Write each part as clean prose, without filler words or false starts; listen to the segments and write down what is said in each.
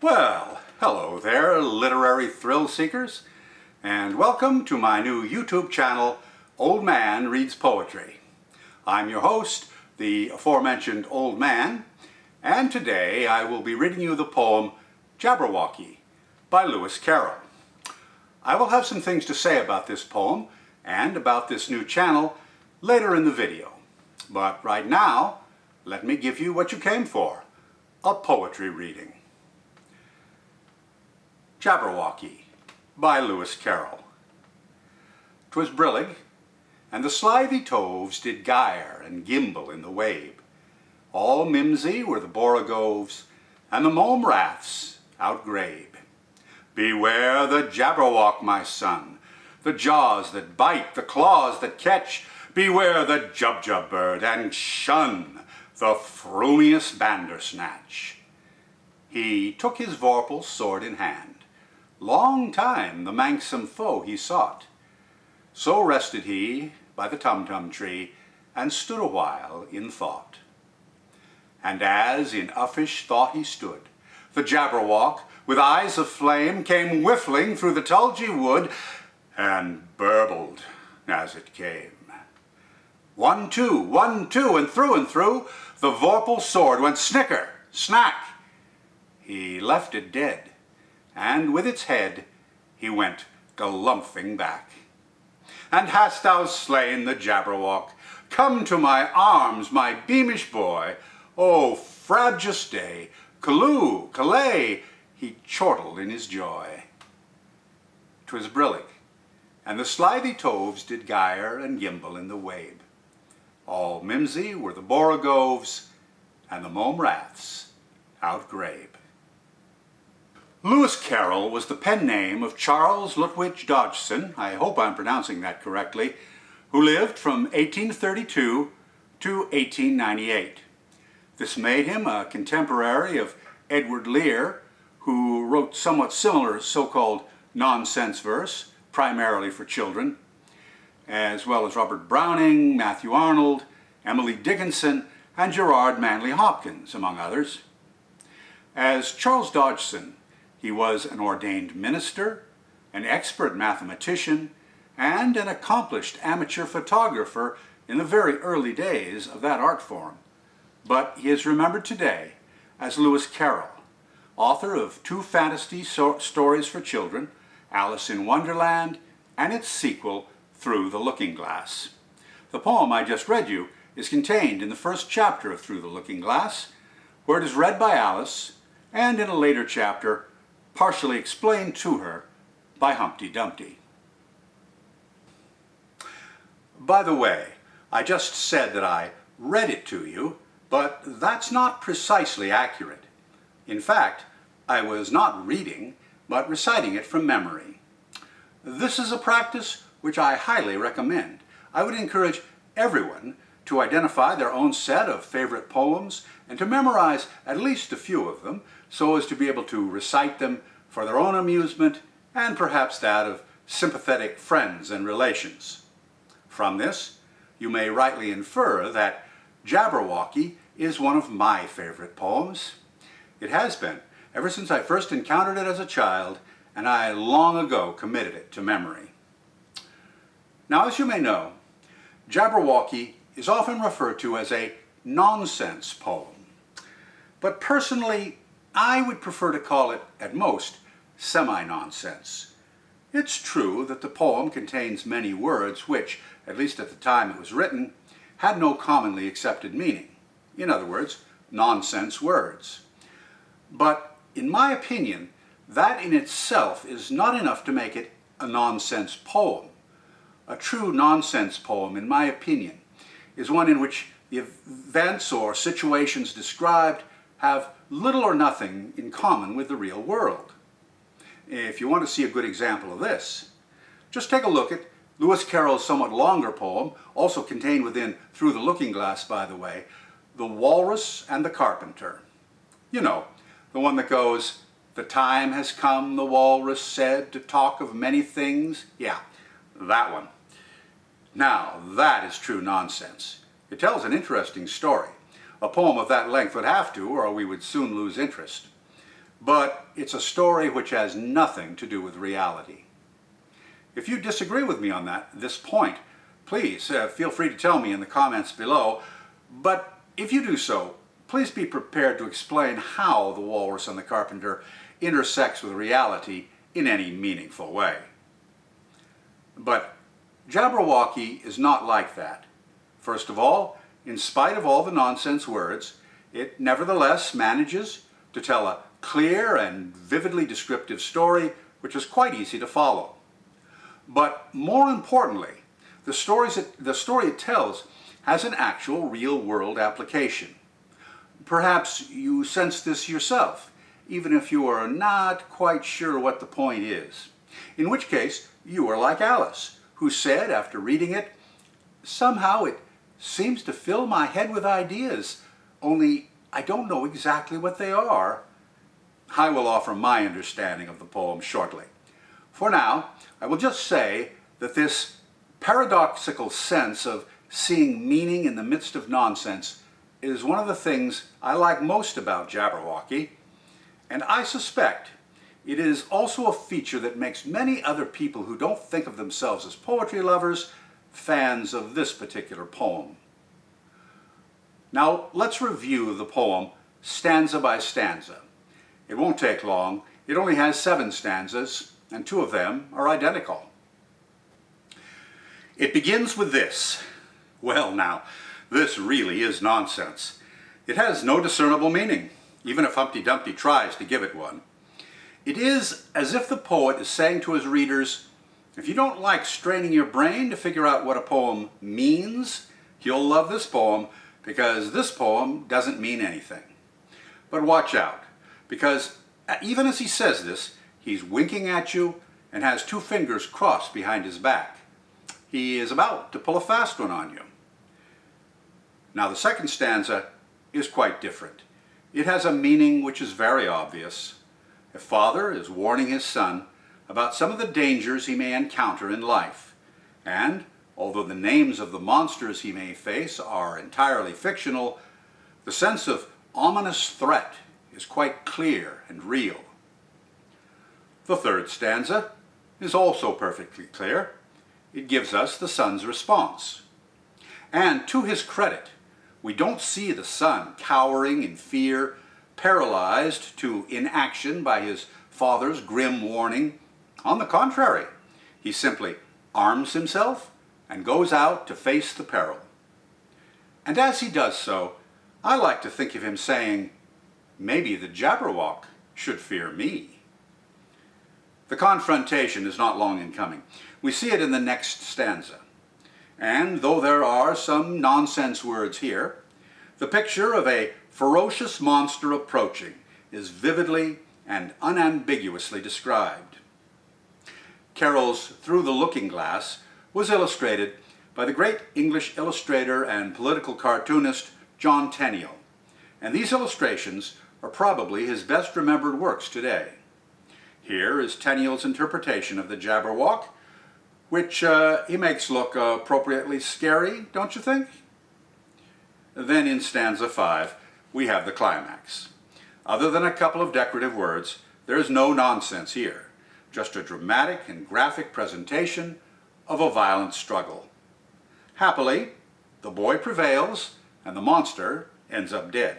Well, hello there, literary thrill seekers, and welcome to my new YouTube channel, Old Man Reads Poetry. I'm your host, the aforementioned Old Man, and today I will be reading you the poem Jabberwocky by Lewis Carroll. I will have some things to say about this poem and about this new channel later in the video, but right now, let me give you what you came for, a poetry reading. Jabberwocky by Lewis Carroll. 'Twas brillig, and the slithy toves did gyre and gimble in the wabe. All mimsy were the borogoves, and the mome raths outgrabe. Beware the Jabberwock, my son, the jaws that bite, the claws that catch. Beware the Jubjub bird, and shun the frumious Bandersnatch. He took his vorpal sword in hand. Long time the manxome foe he sought. So rested he by the tumtum tree, and stood a while in thought. And as in uffish thought he stood, the Jabberwock, with eyes of flame, came whiffling through the tulgey wood, and burbled as it came. 1, 2, 1, 2, and through, the vorpal sword went snicker, snack. He left it dead, and with its head he went galumphing back. And hast thou slain the Jabberwock? Come to my arms, my beamish boy. O frabjous day, callooh, callay, he chortled in his joy. 'Twas brillig, and the slithy toves did gyre and gimble in the wabe. All mimsy were the borogoves, and the mome raths outgrabe. Lewis Carroll was the pen name of Charles Lutwidge Dodgson, I hope I'm pronouncing that correctly, who lived from 1832 to 1898. This made him a contemporary of Edward Lear, who wrote somewhat similar so-called nonsense verse, primarily for children, as well as Robert Browning, Matthew Arnold, Emily Dickinson, and Gerard Manley Hopkins, among others. As Charles Dodgson, he was an ordained minister, an expert mathematician, and an accomplished amateur photographer in the very early days of that art form. But he is remembered today as Lewis Carroll, author of 2 fantasy stories for children, Alice in Wonderland, and its sequel, Through the Looking Glass. The poem I just read you is contained in the first chapter of Through the Looking Glass, where it is read by Alice, and in a later chapter, partially explained to her by Humpty Dumpty. By the way, I just said that I read it to you, but that's not precisely accurate. In fact, I was not reading, but reciting it from memory. This is a practice which I highly recommend. I would encourage everyone to identify their own set of favorite poems and to memorize at least a few of them so as to be able to recite them for their own amusement and perhaps that of sympathetic friends and relations. From this, you may rightly infer that Jabberwocky is one of my favorite poems. It has been ever since I first encountered it as a child, and I long ago committed it to memory. Now, as you may know, Jabberwocky is often referred to as a nonsense poem. But personally, I would prefer to call it, at most, semi-nonsense. It's true that the poem contains many words which, at least at the time it was written, had no commonly accepted meaning. In other words, nonsense words. But, in my opinion, that in itself is not enough to make it a nonsense poem. A true nonsense poem, in my opinion, is one in which the events or situations described have little or nothing in common with the real world. If you want to see a good example of this, just take a look at Lewis Carroll's somewhat longer poem, also contained within Through the Looking Glass, by the way, The Walrus and the Carpenter. You know, the one that goes, "The time has come," the walrus said, "to talk of many things." Yeah, that one. Now, that is true nonsense. It tells an interesting story. A poem of that length would have to, or we would soon lose interest. but it's a story which has nothing to do with reality. If you disagree with me on this point, please feel free to tell me in the comments below, but if you do so, please be prepared to explain how the walrus and the carpenter intersects with reality in any meaningful way. But Jabberwocky is not like that. First of all, in spite of all the nonsense words, it nevertheless manages to tell a clear and vividly descriptive story which is quite easy to follow. But more importantly, the story it tells has an actual real-world application. Perhaps you sense this yourself, even if you are not quite sure what the point is. In which case, you are like Alice, who said after reading it, "Somehow it seems to fill my head with ideas, only I don't know exactly what they are." I will offer my understanding of the poem shortly. For now, I will just say that this paradoxical sense of seeing meaning in the midst of nonsense is one of the things I like most about Jabberwocky, and I suspect it is also a feature that makes many other people who don't think of themselves as poetry lovers fans of this particular poem. Now let's review the poem stanza by stanza. It won't take long. It only has 7 stanzas, and 2 of them are identical. It begins with this. Well now, this really is nonsense. It has no discernible meaning, even if Humpty Dumpty tries to give it one. It is as if the poet is saying to his readers, if you don't like straining your brain to figure out what a poem means, you'll love this poem, because this poem doesn't mean anything. But watch out, because even as he says this, he's winking at you and has 2 fingers crossed behind his back. He is about to pull a fast one on you. Now the second stanza is quite different. It has a meaning which is very obvious. A father is warning his son about some of the dangers he may encounter in life, and although the names of the monsters he may face are entirely fictional, the sense of ominous threat is quite clear and real. The third stanza is also perfectly clear. It gives us the son's response. And to his credit, we don't see the son cowering in fear, paralyzed to inaction by his father's grim warning. On the contrary, he simply arms himself and goes out to face the peril. And as he does so, I like to think of him saying, maybe the Jabberwock should fear me. The confrontation is not long in coming. We see it in the next stanza. And though there are some nonsense words here, the picture of a ferocious monster approaching is vividly and unambiguously described. Carroll's Through the Looking Glass was illustrated by the great English illustrator and political cartoonist John Tenniel, and these illustrations are probably his best remembered works today. Here is Tenniel's interpretation of the Jabberwock, which he makes look appropriately scary, don't you think? Then in stanza 5, we have the climax. Other than a couple of decorative words, there is no nonsense here, just a dramatic and graphic presentation of a violent struggle. Happily, the boy prevails and the monster ends up dead.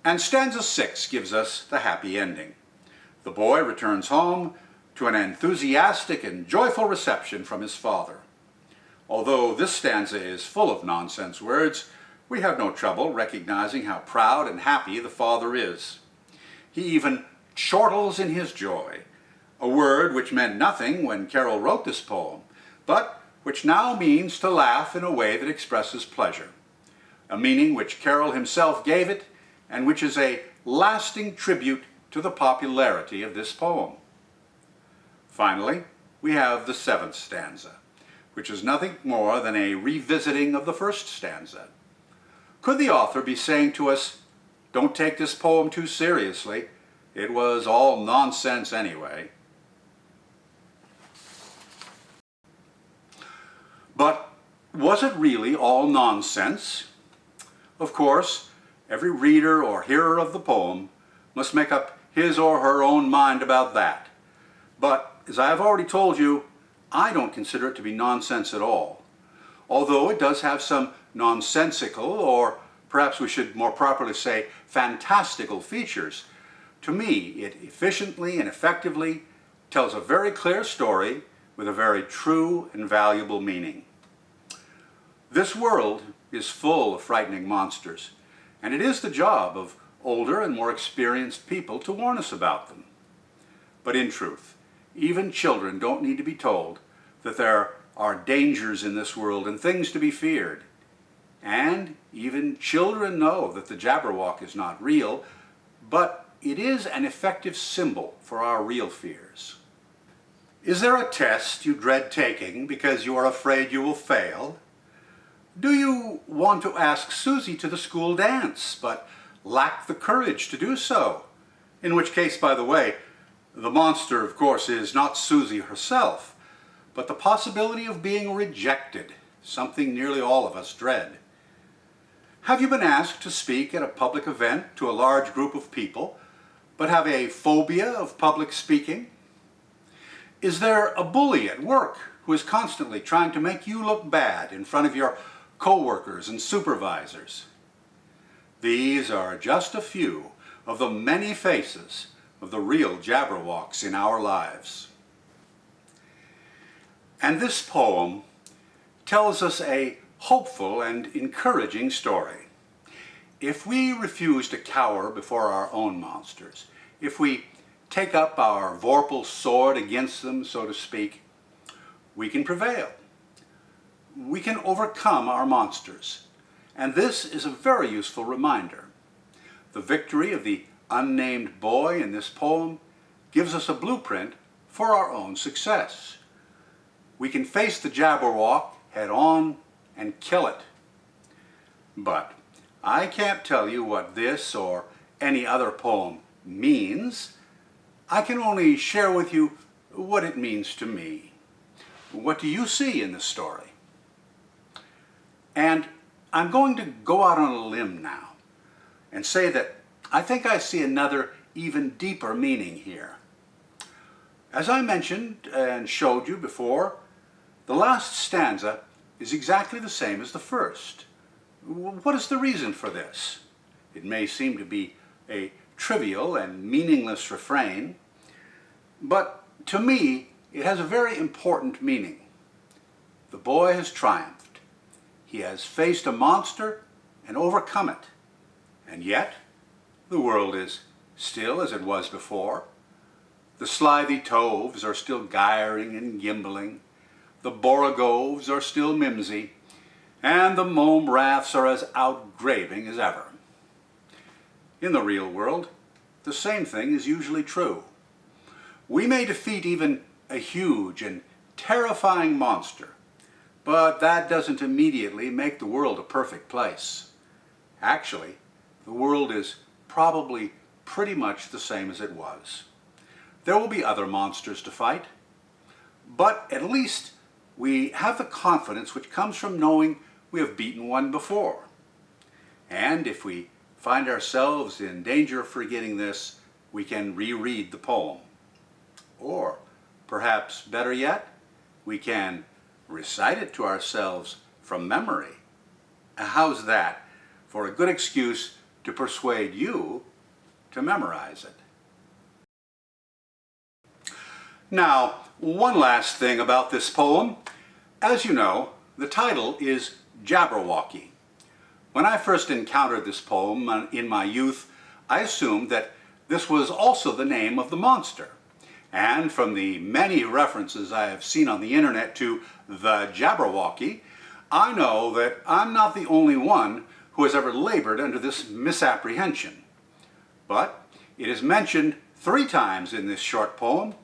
And stanza 6 gives us the happy ending. The boy returns home to an enthusiastic and joyful reception from his father. Although this stanza is full of nonsense words, we have no trouble recognizing how proud and happy the father is. He even chortles in his joy, a word which meant nothing when Carroll wrote this poem, but which now means to laugh in a way that expresses pleasure, a meaning which Carroll himself gave it, and which is a lasting tribute to the popularity of this poem. Finally, we have the 7th stanza, which is nothing more than a revisiting of the first stanza. Could the author be saying to us, don't take this poem too seriously, it was all nonsense anyway? But was it really all nonsense? Of course, every reader or hearer of the poem must make up his or her own mind about that. But, as I have already told you, I don't consider it to be nonsense at all. Although it does have some nonsensical, or perhaps we should more properly say fantastical features, to me it efficiently and effectively tells a very clear story with a very true and valuable meaning. This world is full of frightening monsters, and it is the job of older and more experienced people to warn us about them. But in truth, even children don't need to be told that there are dangers in this world and things to be feared. And even children know that the Jabberwock is not real, but it is an effective symbol for our real fears. Is there a test you dread taking because you are afraid you will fail? Do you want to ask Susie to the school dance, but lack the courage to do so? In which case, by the way, the monster, of course, is not Susie herself, but the possibility of being rejected, something nearly all of us dread. Have you been asked to speak at a public event to a large group of people, but have a phobia of public speaking? Is there a bully at work who is constantly trying to make you look bad in front of your co-workers and supervisors? These are just a few of the many faces of the real Jabberwocks in our lives. And this poem tells us a hopeful and encouraging story. If we refuse to cower before our own monsters, if we take up our vorpal sword against them, so to speak, we can prevail. We can overcome our monsters. And this is a very useful reminder. The victory of the unnamed boy in this poem gives us a blueprint for our own success. We can face the Jabberwock head on and kill it. But I can't tell you what this or any other poem means. I can only share with you what it means to me. What do you see in this story? And I'm going to go out on a limb now and say that I think I see another even deeper meaning here. As I mentioned and showed you before, the last stanza is exactly the same as the first. What is the reason for this? It may seem to be a trivial and meaningless refrain, but to me it has a very important meaning. The boy has triumphed. He has faced a monster and overcome it. And yet, the world is still as it was before. The slithy toves are still gyring and gimbling. The borogoves are still mimsy. And the mome raths are as outgraving as ever. In the real world, the same thing is usually true. We may defeat even a huge and terrifying monster, but that doesn't immediately make the world a perfect place. Actually, the world is probably pretty much the same as it was. There will be other monsters to fight, but at least we have the confidence which comes from knowing we have beaten one before. And if we find ourselves in danger of forgetting this, we can reread the poem. Or, perhaps better yet, we can recite it to ourselves from memory. How's that for a good excuse to persuade you to memorize it? Now, one last thing about this poem. As you know, the title is Jabberwocky. When I first encountered this poem in my youth, I assumed that this was also the name of the monster. And from the many references I have seen on the internet to the Jabberwocky, I know that I'm not the only one who has ever labored under this misapprehension. But it is mentioned 3 times in this short poem,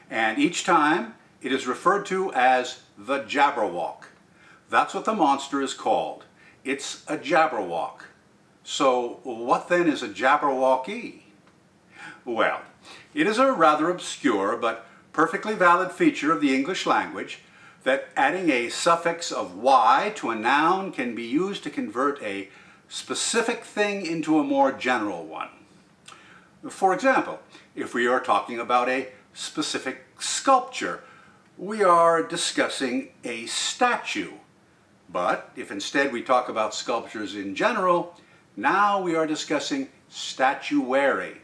and each time it is referred to as the Jabberwock. That's what the monster is called. It's a Jabberwock. So what then is a Jabberwocky? Well, it is a rather obscure but perfectly valid feature of the English language that adding a suffix of y to a noun can be used to convert a specific thing into a more general one. For example, if we are talking about a specific sculpture, we are discussing a statue. But if instead we talk about sculptures in general, now we are discussing statuary.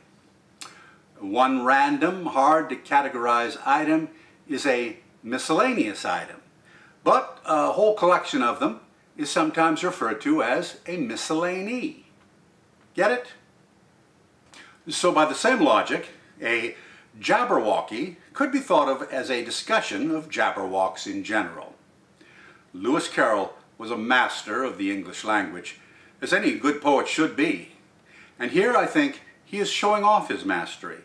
One random, hard to categorize item is a miscellaneous item, but a whole collection of them is sometimes referred to as a miscellany. Get it? So by the same logic, a Jabberwocky could be thought of as a discussion of Jabberwocks in general. Lewis Carroll was a master of the English language, as any good poet should be. And here I think he is showing off his mastery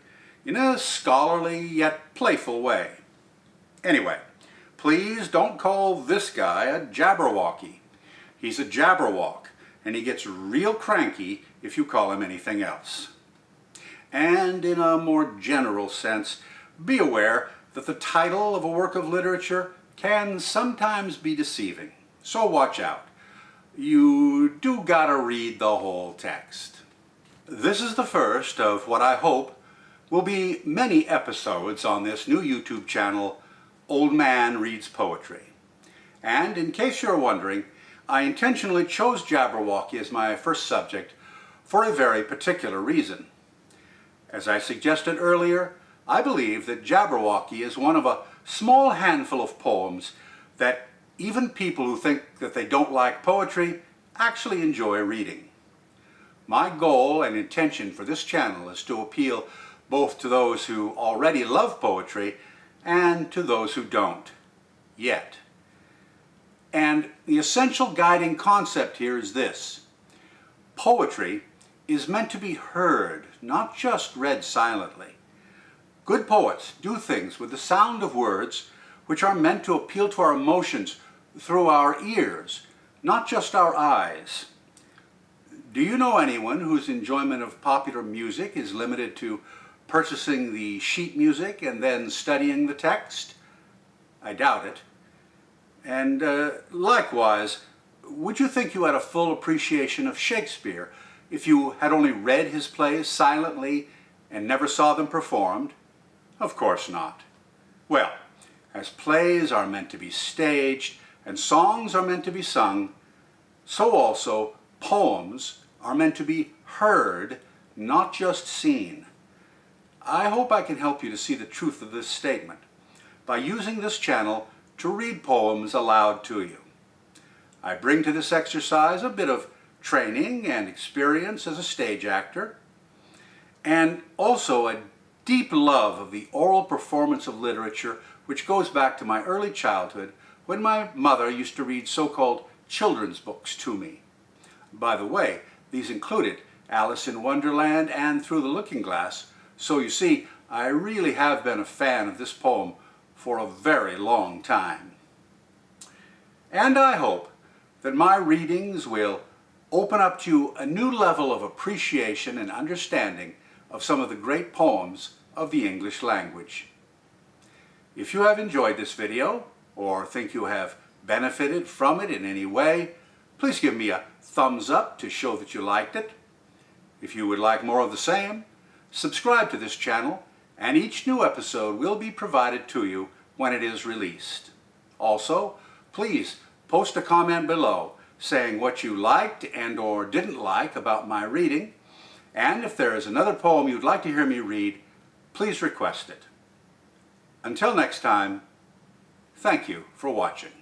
in a scholarly yet playful way. Anyway, please don't call this guy a Jabberwocky. He's a Jabberwock, and he gets real cranky if you call him anything else. And in a more general sense, be aware that the title of a work of literature can sometimes be deceiving. So watch out. You do gotta read the whole text. This is the first of what I hope will be many episodes on this new YouTube channel, Old Man Reads Poetry. And in case you're wondering, I intentionally chose Jabberwocky as my first subject for a very particular reason. As I suggested earlier, I believe that Jabberwocky is one of a small handful of poems that even people who think that they don't like poetry actually enjoy reading. My goal and intention for this channel is to appeal both to those who already love poetry and to those who don't, yet. And the essential guiding concept here is this: poetry is meant to be heard, not just read silently. Good poets do things with the sound of words which are meant to appeal to our emotions through our ears, not just our eyes. Do you know anyone whose enjoyment of popular music is limited to purchasing the sheet music and then studying the text? I doubt it. And likewise, would you think you had a full appreciation of Shakespeare if you had only read his plays silently and never saw them performed? Of course not. Well, as plays are meant to be staged and songs are meant to be sung, so also poems are meant to be heard, not just seen. I hope I can help you to see the truth of this statement by using this channel to read poems aloud to you. I bring to this exercise a bit of training and experience as a stage actor, and also a deep love of the oral performance of literature, which goes back to my early childhood when my mother used to read so-called children's books to me. By the way, these included Alice in Wonderland and Through the Looking Glass, so you see, I really have been a fan of this poem for a very long time. And I hope that my readings will open up to you a new level of appreciation and understanding of some of the great poems of the English language. If you have enjoyed this video, or think you have benefited from it in any way, please give me a thumbs up to show that you liked it. If you would like more of the same, subscribe to this channel, and each new episode will be provided to you when it is released. Also, please post a comment below saying what you liked and or didn't like about my reading, and if there is another poem you'd like to hear me read, please request it. Until next time, thank you for watching.